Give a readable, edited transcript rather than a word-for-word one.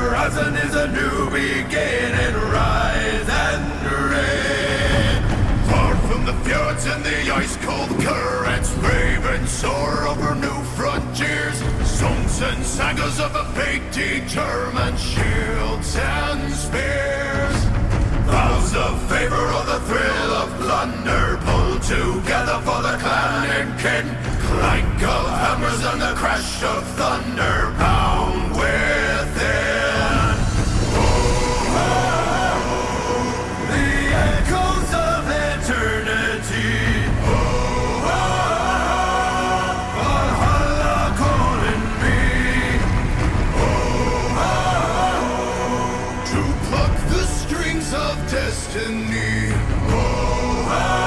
horizon is a new beginning. Rise and reign. Far from the fjords and the ice-cold currents, brave and soar over new frontiers. Songs and sagas of a fate determined, shields and spears. Vows of favor or the thrill of plunder, pulled together for the clan and kin. Clank of hammers and the crash of thunder pound within. Oh, the echoes of eternity. Oh, Valhalla calling me. Oh, to pluck the strings of destiny. Oh,